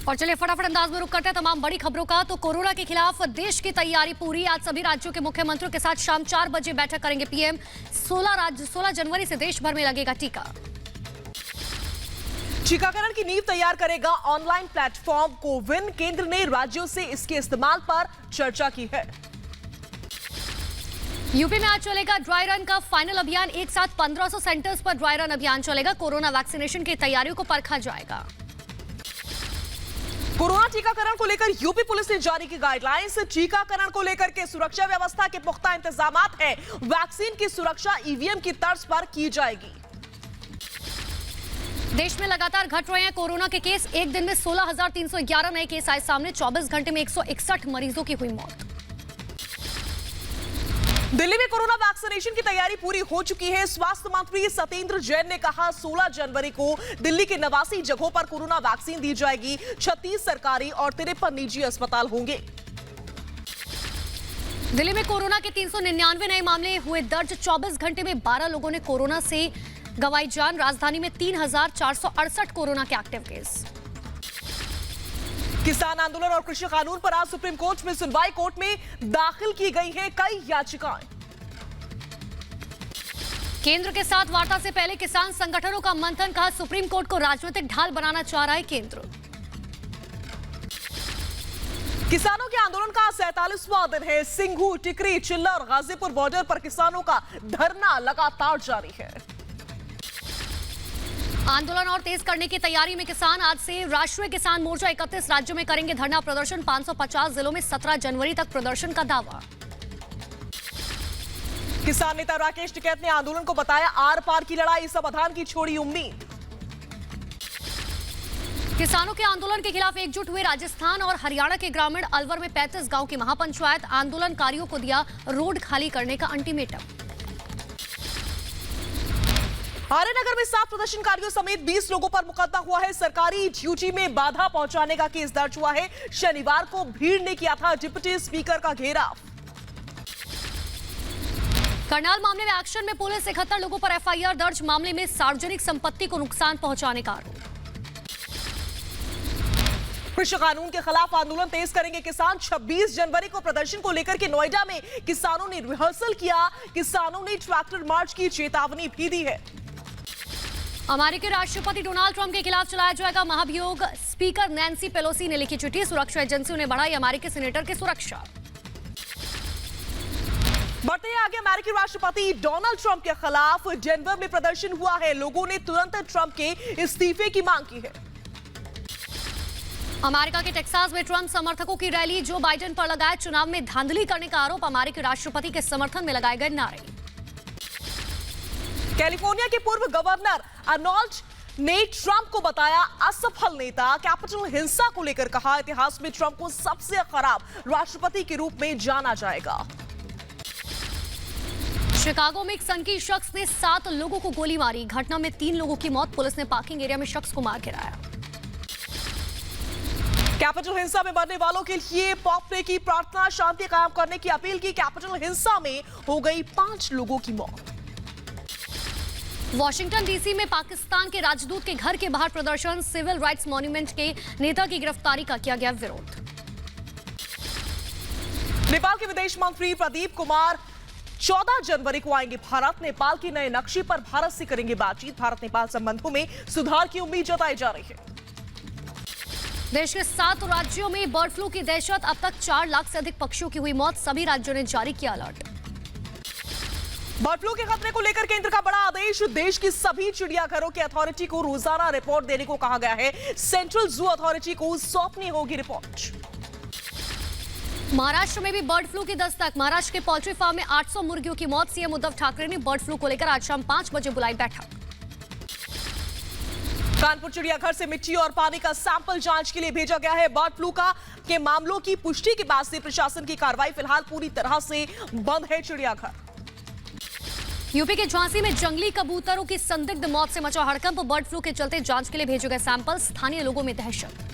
और चलिए फटाफट अंदाज में रुक करते हैं तमाम बड़ी खबरों का। तो कोरोना के खिलाफ देश की तैयारी पूरी। आज सभी राज्यों के मुख्यमंत्रियों के साथ शाम 4 बजे बैठक करेंगे पीएम। 16 जनवरी से देश भर में लगेगा टीका। टीकाकरण की नींव तैयार करेगा ऑनलाइन प्लेटफॉर्म कोविन। केंद्र ने राज्यों से इसके इस्तेमाल पर चर्चा की है। यूपी में आज चलेगा ड्राई रन का फाइनल अभियान। एक साथ 1500 सेंटर्स पर ड्राई रन अभियान चलेगा। कोरोना वैक्सीनेशन की तैयारियों को परखा जाएगा। कोरोना टीकाकरण को लेकर यूपी पुलिस ने जारी की गाइडलाइंस। टीकाकरण को लेकर के सुरक्षा व्यवस्था के पुख्ता इंतजाम हैं। वैक्सीन की सुरक्षा ईवीएम की तर्ज पर की जाएगी। देश में लगातार घट रहे हैं कोरोना के केस। एक दिन में 16,311 नए केस आए सामने। 24 घंटे में 161 मरीजों की हुई मौत। दिल्ली में कोरोना वैक्सीनेशन की तैयारी पूरी हो चुकी है। स्वास्थ्य मंत्री सत्येंद्र जैन ने कहा 16 जनवरी को दिल्ली के 89 जगहों पर कोरोना वैक्सीन दी जाएगी। 36 सरकारी और 53 निजी अस्पताल होंगे। दिल्ली में कोरोना के 399 नए मामले हुए दर्ज। 24 घंटे में 12 लोगों ने कोरोना से गंवाई जान। राजधानी में 3,468 कोरोना के एक्टिव केस। किसान आंदोलन और कृषि कानून पर आज सुप्रीम कोर्ट में सुनवाई। कोर्ट में दाखिल की गई हैं कई याचिकाएं। केंद्र के साथ वार्ता से पहले किसान संगठनों का मंथन। कहा सुप्रीम कोर्ट को राजनीतिक ढाल बनाना चाह रहा है केंद्र। किसानों के आंदोलन का 47वां दिन है। सिंघू, टिकरी, चिल्ला और गाजीपुर बॉर्डर पर किसानों का धरना लगातार जारी है। आंदोलन और तेज करने की तैयारी में किसान। आज से राष्ट्रीय किसान मोर्चा 31 राज्यों में करेंगे धरना प्रदर्शन। 550 जिलों में 17 जनवरी तक प्रदर्शन का दावा। किसान नेता राकेश टिकैत ने आंदोलन को बताया आर पार की लड़ाई। समाधान की छोड़ी उम्मीद। किसानों के आंदोलन के खिलाफ एकजुट हुए राजस्थान और हरियाणा के ग्रामीण। अलवर में 35 गांव की महापंचायत। आंदोलनकारियों को दिया रोड खाली करने का अल्टीमेटम। आर्यनगर में 7 प्रदर्शनकारियों समेत 20 लोगों पर मुकदमा हुआ है। सरकारी ड्यूटी में बाधा पहुंचाने का केस दर्ज हुआ है। शनिवार को भीड़ ने किया था डिप्टी स्पीकर का घेराव। करनाल मामले में एक्शन में पुलिस। 71 लोगों पर एफआईआर दर्ज। मामले में सार्वजनिक संपत्ति को नुकसान पहुंचाने का आरोप। कृषि कानून के खिलाफ आंदोलन तेज करेंगे किसान। 26 जनवरी को प्रदर्शन को लेकर के नोएडा में किसानों ने रिहर्सल किया। किसानों ने ट्रैक्टर मार्च की चेतावनी भी दी है। अमेरिकी राष्ट्रपति डोनाल्ड ट्रंप के खिलाफ चलाया जाएगा महाभियोग। स्पीकर नैन्सी पेलोसी ने लिखी चिट्ठी। सुरक्षा एजेंसियों ने बढ़ाई अमेरिकी सीनेटर की सुरक्षा। बढ़ते आगे अमेरिकी राष्ट्रपति डोनाल्ड ट्रंप के खिलाफ डेनवर में प्रदर्शन हुआ है। लोगों ने तुरंत ट्रंप के इस्तीफे की मांग की है। अमेरिका के टेक्सास में ट्रंप समर्थकों की रैली। जो बाइडेन पर लगाया चुनाव में धांधली करने का आरोप। अमेरिकी राष्ट्रपति के समर्थन में लगाए गए नारे। कैलिफोर्निया के पूर्व गवर्नर अर्नोल्ड ने ट्रंप को बताया असफल नेता। कैपिटल हिंसा को लेकर कहा इतिहास में ट्रंप को सबसे खराब राष्ट्रपति के रूप में जाना जाएगा। शिकागो में एक सनकी शख्स ने 7 लोगों को गोली मारी। घटना में 3 लोगों की मौत। पुलिस ने पार्किंग एरिया में शख्स को मार गिराया। कैपिटल हिंसा में मरने वालों के लिए पॉप ने की प्रार्थना। शांति कायम करने की अपील की। कैपिटल हिंसा में हो गई 5 लोगों की मौत। वॉशिंगटन डीसी में पाकिस्तान के राजदूत के घर के बाहर प्रदर्शन। सिविल राइट्स मॉन्यूमेंट के नेता की गिरफ्तारी का किया गया विरोध। नेपाल के विदेश मंत्री प्रदीप कुमार 14 जनवरी को आएंगे भारत। नेपाल के नए नक्शे पर भारत से करेंगे बातचीत। भारत नेपाल संबंधों में सुधार की उम्मीद जताई जा रही है। देश के 7 राज्यों में बर्ड फ्लू की दहशत। अब तक 4 लाख से अधिक पक्षियों की हुई मौत। सभी राज्यों ने जारी किया अलर्ट। बर्ड फ्लू के खतरे को लेकर केंद्र का बड़ा आदेश। देश की सभी चिड़ियाघरों की अथॉरिटी को रोजाना रिपोर्ट देने को कहा गया है। सेंट्रल जू अथॉरिटी को सौंपनी होगी रिपोर्ट। महाराष्ट्र में भी बर्ड फ्लू की दस्तक। महाराष्ट्र के पोल्ट्री फार्म में 800 मुर्गियों की मौत। सीएम उद्धव ठाकरे ने बर्ड फ्लू को लेकर आज शाम 5 बजे बुलाई बैठक। कानपुर चिड़ियाघर से मिट्टी और पानी का सैंपल जांच के लिए भेजा गया है। बर्ड फ्लू के मामलों की पुष्टि के बाद से प्रशासन की कार्रवाई फिलहाल पूरी तरह से बंद है। चिड़ियाघर यूपी के झांसी में जंगली कबूतरों की संदिग्ध मौत से मचा हड़कंप। बर्ड फ्लू के चलते जांच के लिए भेजे गए सैंपल। स्थानीय लोगों में दहशत।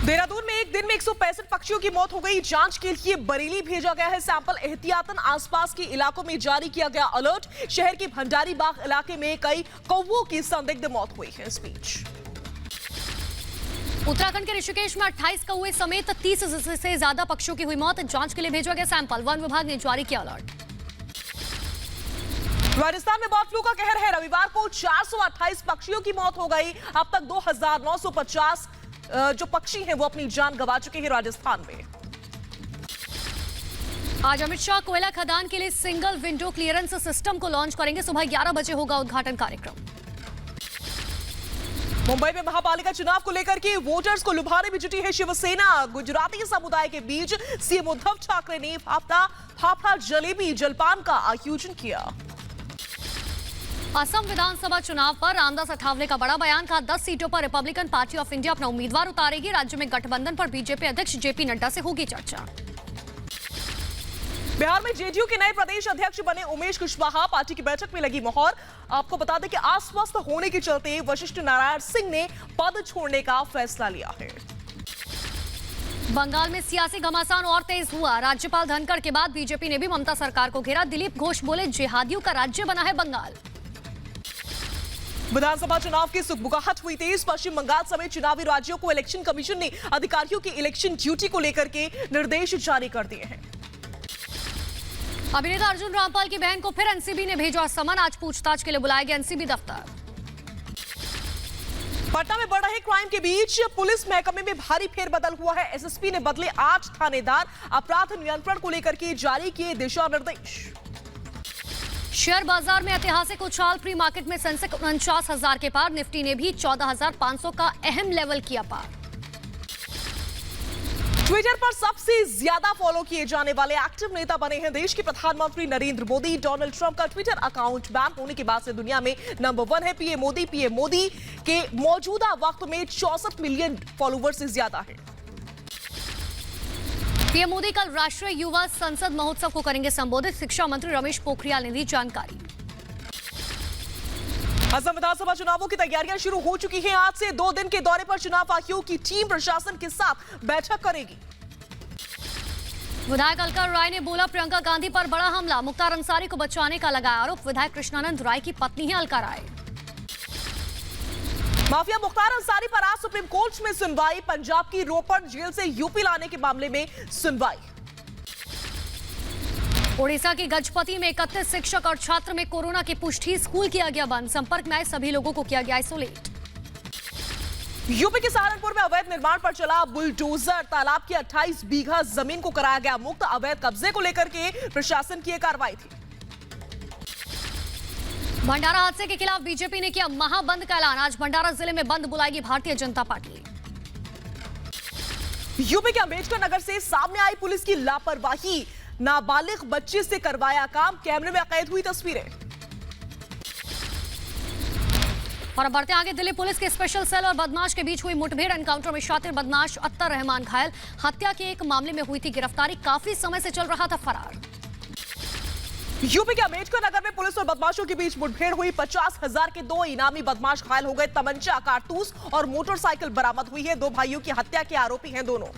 देहरादून में एक दिन में 165 पक्षियों की मौत हो गई। जांच के लिए बरेली भेजा गया है सैंपल। एहतियातन आसपास के इलाकों में जारी किया गया अलर्ट। शहर के भंडारी बाग इलाके में कई कौवों की संदिग्ध मौत हुई है। इस बीच उत्तराखंड के ऋषिकेश में 28 कौवे समेत 30 से ज्यादा पक्षियों की हुई मौत। जांच के लिए भेजा गया सैंपल। वन विभाग ने जारी किया अलर्ट। राजस्थान में बर्ड फ्लू का कहर है। रविवार को 428 पक्षियों की मौत हो गई। अब तक 2950 जो पक्षी हैं वो अपनी जान गंवा चुके हैं राजस्थान में। आज अमित शाह कोयला खदान के लिए सिंगल विंडो क्लियरेंस सिस्टम को लॉन्च करेंगे। सुबह 11 बजे होगा उद्घाटन कार्यक्रम। मुंबई में महापालिका चुनाव को लेकर के वोटर्स को लुभाने में जुटी है शिवसेना। गुजराती समुदाय के बीच सीएम उद्धव ठाकरे ने फाफड़ा जलेबी जलपान का आयोजन किया। असम विधानसभा चुनाव पर रामदास अठावले का बड़ा बयान। कहा 10 सीटों पर रिपब्लिकन पार्टी ऑफ इंडिया अपना उम्मीदवार उतारेगी। राज्य में गठबंधन पर बीजेपी अध्यक्ष जेपी नड्डा से होगी चर्चा। बिहार में जेडीयू के नए प्रदेश अध्यक्ष बने उमेश कुशवाहा। पार्टी की बैठक में लगी मोहर। आपको बता दें कि अस्वस्थ होने के चलते वशिष्ठ नारायण सिंह ने पद छोड़ने का फैसला लिया है। बंगाल में सियासी घमासान और तेज हुआ। राज्यपाल धनखड़ के बाद बीजेपी ने भी ममता सरकार को घेरा। दिलीप घोष बोले जिहादियों का राज्य बना है बंगाल। विधानसभा चुनाव की सुगबुगाहट हुई तेज। पश्चिम बंगाल समेत चुनावी राज्यों को इलेक्शन कमीशन ने अधिकारियों की इलेक्शन ड्यूटी को लेकर के निर्देश जारी कर दिए हैं। अभिनेता अर्जुन रामपाल की बहन को फिर एनसीबी ने भेजा समन। आज पूछताछ के लिए बुलाया गया एनसीबी दफ्तर। पटना में बढ़ रहे क्राइम के बीच पुलिस महकमे में भारी फेरबदल हुआ है। एसएसपी ने बदले 8 थानेदार। अपराध नियंत्रण को लेकर के जारी किए दिशा निर्देश। शेयर बाजार में ऐतिहासिक उछाल। प्री मार्केट में सेंसेक्स 49,000 के पार। निफ्टी ने भी 14,500 का अहम लेवल किया पार। ट्विटर पर सबसे ज्यादा फॉलो किए जाने वाले एक्टिव नेता बने हैं देश के प्रधानमंत्री नरेंद्र मोदी। डोनाल्ड ट्रंप का ट्विटर अकाउंट बैन होने के बाद से दुनिया में नंबर 1 है पीएम मोदी। पीएम मोदी के मौजूदा वक्त में 64 मिलियन फॉलोवर्स से ज्यादा है। पीएम मोदी कल राष्ट्रीय युवा संसद महोत्सव को करेंगे संबोधित। शिक्षा मंत्री रमेश पोखरियाल ने दी जानकारी। असम विधानसभा चुनावों की तैयारियां शुरू हो चुकी हैं। आज से 2 दिन के दौरे पर चुनाव आयोग की टीम प्रशासन के साथ बैठक करेगी। विधायक अलका राय ने बोला प्रियंका गांधी पर बड़ा हमला। मुख्तार अंसारी को बचाने का लगाया आरोप। विधायक कृष्णानंद राय की पत्नी है अलका राय। माफिया मुख्तार अंसारी पर आज सुप्रीम कोर्ट में सुनवाई। पंजाब की रोपड़ जेल से यूपी लाने के मामले में सुनवाई। ओडिशा की गजपति में 31 शिक्षक और छात्र में कोरोना की पुष्टि। स्कूल किया गया बंद। संपर्क में आए सभी लोगों को किया गया आइसोलेट। यूपी के सहारनपुर में अवैध निर्माण पर चला बुलडोजर। तालाब की 28 बीघा जमीन को कराया गया मुक्त। अवैध कब्जे को लेकर के प्रशासन की कार्रवाई थी। भंडारा हादसे के खिलाफ बीजेपी ने किया महाबंद का ऐलान। आज भंडारा जिले में बंद बुलाएगी भारतीय जनता पार्टी। यूपी के अम्बेडकर नगर से सामने आई पुलिस की लापरवाही। नाबालिग बच्चे से करवाया काम। कैमरे में कैद हुई तस्वीरें। और अब बढ़ते आगे। दिल्ली पुलिस के स्पेशल सेल और बदमाश के बीच हुई मुठभेड़। एनकाउंटर में शातिर बदमाश अत्तर रहमान घायल। हत्या के एक मामले में हुई थी गिरफ्तारी। काफी समय से चल रहा था फरार। यूपी के अम्बेडकर नगर में पुलिस और बदमाशों के बीच मुठभेड़ हुई। 50,000 के 2 इनामी बदमाश घायल हो गए। तमंचा, कारतूस और मोटरसाइकिल बरामद हुई है। 2 भाइयों की हत्या के आरोपी हैं दोनों।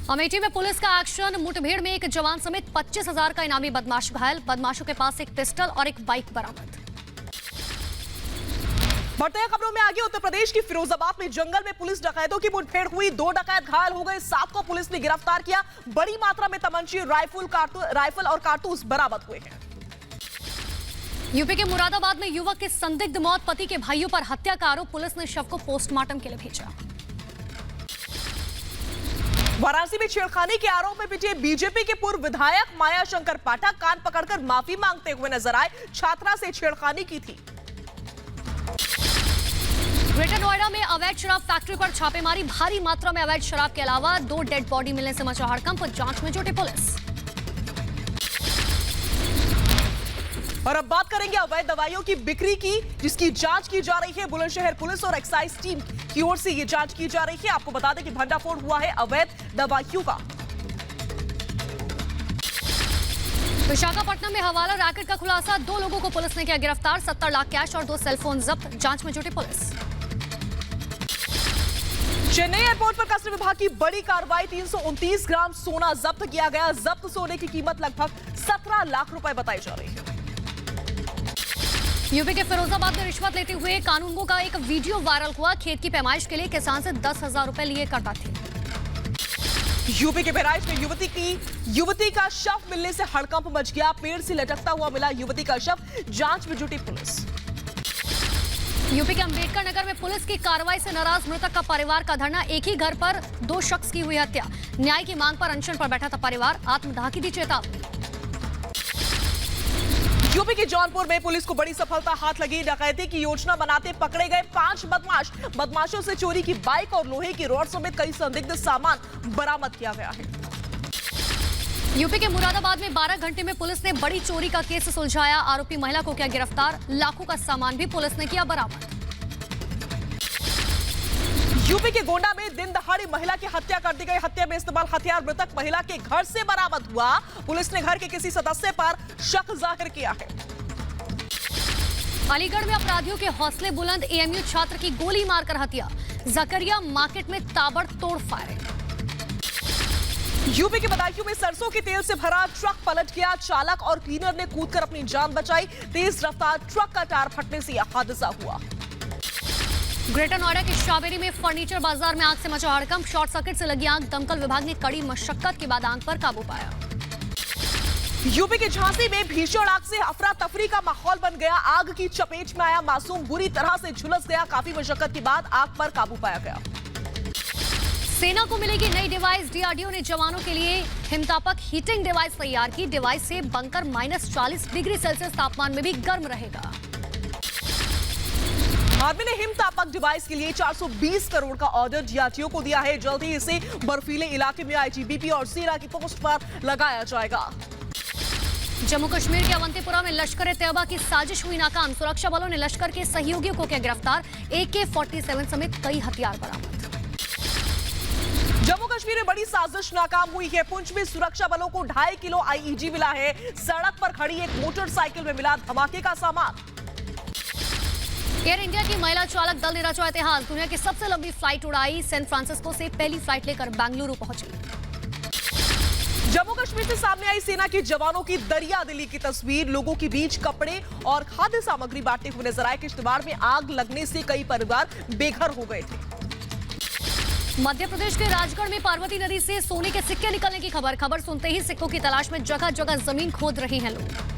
अमेठी में पुलिस का एक्शन। मुठभेड़ में एक जवान समेत 25,000 का इनामी बदमाश घायल। बदमाशों के पास एक पिस्टल और एक बाइक बरामद। बढ़ते हैं खबरों में आगे। उत्तर प्रदेश की फिरोजाबाद में जंगल में पुलिस डकैतों की मुठभेड़ हुई। 2 डकैत घायल हो गए। 7 को पुलिस ने गिरफ्तार किया। बड़ी मात्रा में तमंचे, राइफल और कारतूस बरामद हुए हैं। यूपी के मुरादाबाद में युवक की संदिग्ध मौत। पति के भाइयों पर हत्या का आरोप। पुलिस ने शव को पोस्टमार्टम के लिए भेजा। वाराणसी में छेड़खानी के आरोप में पिटे बीजेपी के पूर्व विधायक माया शंकर पाठक कान पकड़कर माफी मांगते हुए नजर आए। छात्रा से छेड़खानी की थी। ग्रेटर नोएडा में अवैध शराब फैक्ट्री पर छापेमारी। भारी मात्रा में अवैध शराब के अलावा 2 डेड बॉडी मिलने से मचा हड़कंप। जांच में जुटी पुलिस। और अब बात करेंगे अवैध दवाइयों की बिक्री की, जिसकी जांच की जा रही है। बुलंदशहर पुलिस और एक्साइज टीम की ओर से ये जांच की जा रही है। आपको बता दें कि भंडाफोड़ हुआ है अवैध दवाइयों का। विशाखापट्टनम में हवाला रैकेट का खुलासा। 2 लोगों को पुलिस ने किया गिरफ्तार। 70 लाख कैश और 2 सेलफोन जब्त। जांच में जुटी पुलिस। चेन्नई एयरपोर्ट पर कस्टम विभाग की बड़ी कार्रवाई। 329 ग्राम सोना जब्त किया गया। जब्त सोने की कीमत लगभग 17 लाख रुपए बताई जा रही है। यूपी के फिरोजाबाद में रिश्वत लेते हुए कानूनगो का एक वीडियो वायरल हुआ। खेत की पैमाइश के लिए किसान से 10,000 रुपए लिए करता थे। यूपी के बहराइच में युवती का शव मिलने से हड़कंप मच गया। पेड़ से लटकता हुआ मिला युवती का शव, जांच में जुटी पुलिस। यूपी के अंबेडकर नगर में पुलिस की कार्रवाई से नाराज मृतक का परिवार का धरना। एक ही घर पर 2 शख्स की हुई हत्या। न्याय की मांग पर अनशन पर बैठा था परिवार। आत्मदाह की दी चेतावनी। यूपी के जौनपुर में पुलिस को बड़ी सफलता हाथ लगी। डकैती की योजना बनाते पकड़े गए 5 बदमाशों से चोरी की बाइक और लोहे की रॉड समेत कई संदिग्ध सामान बरामद किया गया है। यूपी के मुरादाबाद में 12 घंटे में पुलिस ने बड़ी चोरी का केस सुलझाया। आरोपी महिला को किया गिरफ्तार। लाखों का सामान भी पुलिस ने किया बरामद। यूपी के गोंडा में दिन दहाड़े महिला की हत्या कर दी गई। हत्या में इस्तेमाल हथियार मृतक महिला के घर से बरामद हुआ। पुलिस ने घर के किसी सदस्य पर शक जाहिर किया है। अलीगढ़ में अपराधियों के हौसले बुलंद। एएमयू छात्र की गोली मारकर हत्या। जकरिया मार्केट में ताबड़तोड़ फायरिंग। यूपी के बदायूं में सरसों के तेल से भरा ट्रक पलट गया। चालक और क्लीनर ने कूदकर अपनी जान बचाई। तेज रफ्तार ट्रक का टायर फटने से यह हादसा हुआ। ग्रेटर नोएडा के शावेरी में फर्नीचर बाजार में आग से मचा हड़कंप। शॉर्ट सर्किट से लगी आग। दमकल विभाग ने कड़ी मशक्कत के बाद आग पर काबू पाया। यूपी के झांसी में भीषण आग से अफरा तफरी का माहौल बन गया। आग की चपेट में आया मासूम बुरी तरह से झुलस गया। काफी मशक्कत के बाद आग पर काबू पाया गया। सेना को मिलेगी नई डिवाइस। डीआरडीओ ने जवानों के लिए हिमतापक हीटिंग डिवाइस तैयार की। डिवाइस से बंकर -40 डिग्री सेल्सियस तापमान में भी गर्म रहेगा। आर्मी ने हिमतापक डिवाइस के लिए 420 करोड़ का ऑर्डर डीआरडीओ को दिया है। जल्द ही इसे बर्फीले इलाके में आईटीबीपी और सेना की पोस्ट पर लगाया जाएगा। जम्मू कश्मीर के अवंतीपुरा में लश्कर ए तैयबा की साजिश हुई नाकाम। सुरक्षा बलों ने लश्कर के सहयोगियों को किया गिरफ्तार। AK-47 समेत कई हथियार बरामद। जम्मू कश्मीर में बड़ी साजिश नाकाम हुई है। पुंछ में सुरक्षा बलों को 2.5 किलो आईईडी मिला है। सड़क पर खड़ी एक मोटरसाइकिल में मिला धमाके का सामान। एयर इंडिया की महिला चालक दल ने रचा इतिहास। दुनिया की सबसे लंबी फ्लाइट उड़ाई। सैन फ्रांसिस्को से पहली फ्लाइट लेकर बेंगलुरु पहुंची। जम्मू कश्मीर से सामने आई सेना के जवानों की दरिया दिली की तस्वीर। लोगों के बीच कपड़े और खाद्य सामग्री बांटते हुए नजर आए। किश्तवाड़ में आग लगने से कई परिवार बेघर हो गए थे। मध्य प्रदेश के राजगढ़ में पार्वती नदी से सोने के सिक्के निकलने की खबर सुनते ही सिक्कों की तलाश में जगह जगह जमीन खोद रहे हैं लोग।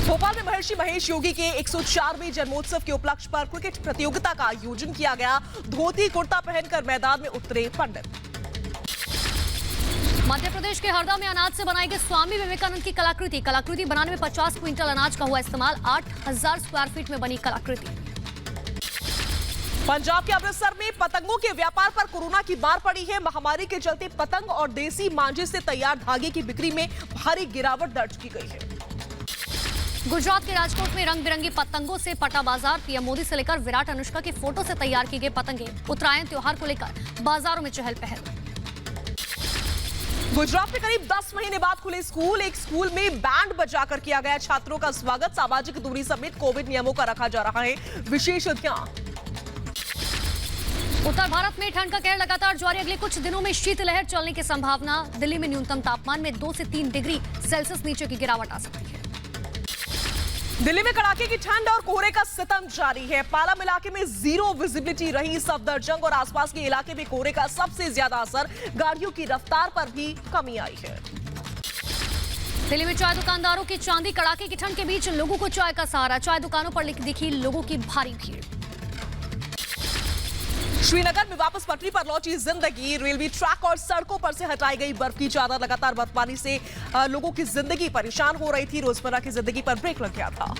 भोपाल में महर्षि महेश योगी के 104वें जन्मोत्सव के उपलक्ष्य पर क्रिकेट प्रतियोगिता का आयोजन किया गया। धोती कुर्ता पहनकर मैदान में उतरे पंडित। मध्य प्रदेश के हरदा में अनाज से बनाई गई स्वामी विवेकानंद की कलाकृति बनाने में 50 क्विंटल अनाज का हुआ इस्तेमाल। 8,000 स्क्वायर फीट में बनी कलाकृति। पंजाब के अमृतसर में पतंगों के व्यापार पर कोरोना की मार पड़ी है। महामारी के चलते पतंग और देसी मांझे से तैयार धागे की बिक्री में भारी गिरावट दर्ज की गई है। गुजरात के राजकोट में रंग बिरंगी पतंगों से पटा बाजार। पीएम मोदी से लेकर विराट अनुष्का की फोटो से तैयार की गई पतंगे। उत्तरायण त्योहार को लेकर बाजारों में चहल पहल। गुजरात में करीब 10 महीने बाद खुले स्कूल। एक स्कूल में बैंड बजाकर किया गया छात्रों का स्वागत। सामाजिक दूरी समेत कोविड नियमों का रखा जा रहा है विशेष ध्यान। उत्तर भारत में ठंड का कहर लगातार जारी। अगले कुछ दिनों में शीतलहर चलने की संभावना। दिल्ली में न्यूनतम तापमान में 2 से 3 डिग्री सेल्सियस नीचे की गिरावट आ सकती है। दिल्ली में कड़ाके की ठंड और कोहरे का सितम जारी है। पालम इलाके में 0 विजिबिलिटी रही। सफदरजंग और आसपास के इलाके में कोहरे का सबसे ज्यादा असर। गाड़ियों की रफ्तार पर भी कमी आई है। दिल्ली में चाय दुकानदारों की चांदी। कड़ाके की ठंड के बीच लोगों को चाय का सहारा। चाय दुकानों पर दिखी लोगों की भारी भीड़। श्रीनगर में वापस पटरी पर लौटी जिंदगी। रेलवे ट्रैक और सड़कों पर से हटाई गई बर्फ की चादर। लगातार बर्फबारी से लोगों की जिंदगी परेशान हो रही थी। रोजमर्रा की जिंदगी पर ब्रेक लग गया था।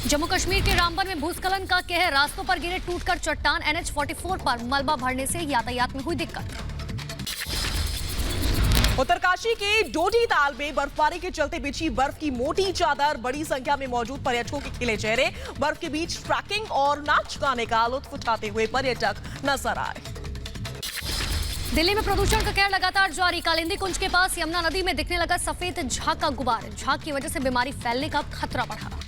जम्मू कश्मीर के रामबन में भूस्खलन का कहर। रास्तों पर गिरे टूटकर चट्टान। NH-44 पर मलबा भरने से यातायात में हुई दिक्कत। उत्तरकाशी के डोडी ताल में बर्फबारी के चलते बिछी बर्फ की मोटी चादर। बड़ी संख्या में मौजूद पर्यटकों के खिले चेहरे। बर्फ के बीच ट्रैकिंग और नाच गाने का लुत्फ उठाते हुए पर्यटक नजर आए। दिल्ली में प्रदूषण का कहर लगातार जारी। कालिंदी कुंज के पास यमुना नदी में दिखने लगा सफेद झाग का गुबार। झाग की वजह से बीमारी फैलने का खतरा बढ़ा।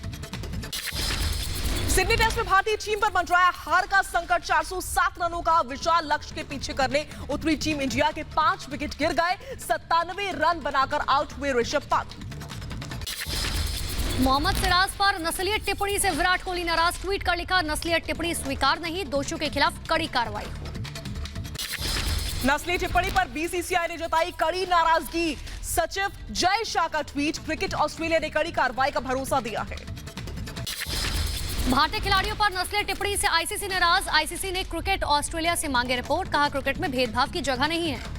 सिडनी टेस्ट में भारतीय टीम पर मंडराया हार का संकट। 407 रनों का विशाल लक्ष्य के पीछे करने उतरी टीम इंडिया के 5 विकेट गिर गए। 97 रन बनाकर आउट हुए ऋषभ पंत। मोहम्मद सिराज पर नस्लीय टिप्पणी से विराट कोहली नाराज, ट्वीट कर लिखा, नस्लीय टिप्पणी स्वीकार नहीं, दोषियों के खिलाफ कड़ी कार्रवाई। नस्लीय टिप्पणी पर बीसीसीआई ने जताई कड़ी नाराजगी। सचिव जय शाह का ट्वीट, क्रिकेट ऑस्ट्रेलिया ने कड़ी कार्रवाई का भरोसा दिया है। भारतीय खिलाड़ियों पर नस्लीय टिप्पणी से आईसीसी नाराज, आईसीसी ने क्रिकेट ऑस्ट्रेलिया से मांगे रिपोर्ट, कहा क्रिकेट में भेदभाव की जगह नहीं है।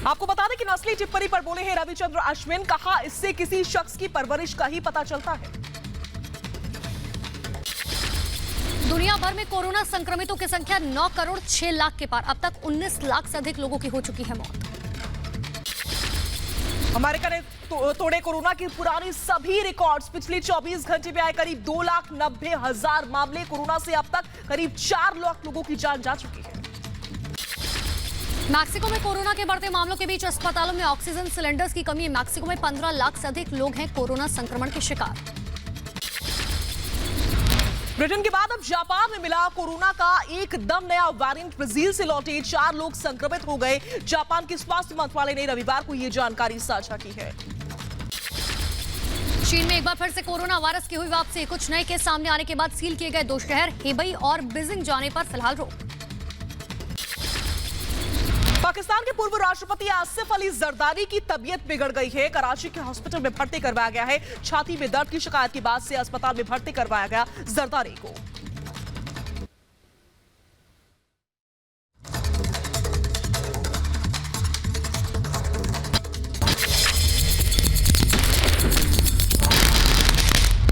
आपको बता दें कि नस्लीय टिप्पणी पर बोले हैं रविचंद्र अश्विन, कहा इससे किसी शख्स की परवरिश का ही पता चलता है। दुनिया भर में कोरोना संक्रमितों की संख्या 9 करोड़ 6 लाख के पार, अब तक 19 लाख से अधिक लोगों की हो चुकी है मौत। अमेरिका ने तोड़े कोरोना की पुरानी सभी रिकॉर्ड्स। पिछले 24 घंटे में आए करीब 2,90,000 मामले। कोरोना से अब तक करीब 4 लाख लोगों की जान जा चुकी है। मैक्सिको में कोरोना के बढ़ते मामलों के बीच अस्पतालों में ऑक्सीजन सिलेंडर्स की कमी है। मैक्सिको में 15 लाख से अधिक लोग हैं कोरोना संक्रमण के शिकार। ब्रिटेन के बाद अब जापान में मिला कोरोना का एकदम नया वेरिएंट। ब्राजील से लौटे 4 लोग संक्रमित हो गए। जापान के स्वास्थ्य मंत्रालय ने रविवार को यह जानकारी साझा की है। चीन में एक बार फिर से कोरोना वायरस की हुई वापसी। कुछ नए केस सामने आने के बाद सील किए गए 2 शहर हेबई और बीजिंग जाने पर फिलहाल रोक। पाकिस्तान के पूर्व राष्ट्रपति आसिफ अली जरदारी की तबीयत बिगड़ गई है। कराची के हॉस्पिटल में भर्ती करवाया गया है। छाती में दर्द की शिकायत के बाद से अस्पताल में भर्ती करवाया गया जरदारी को।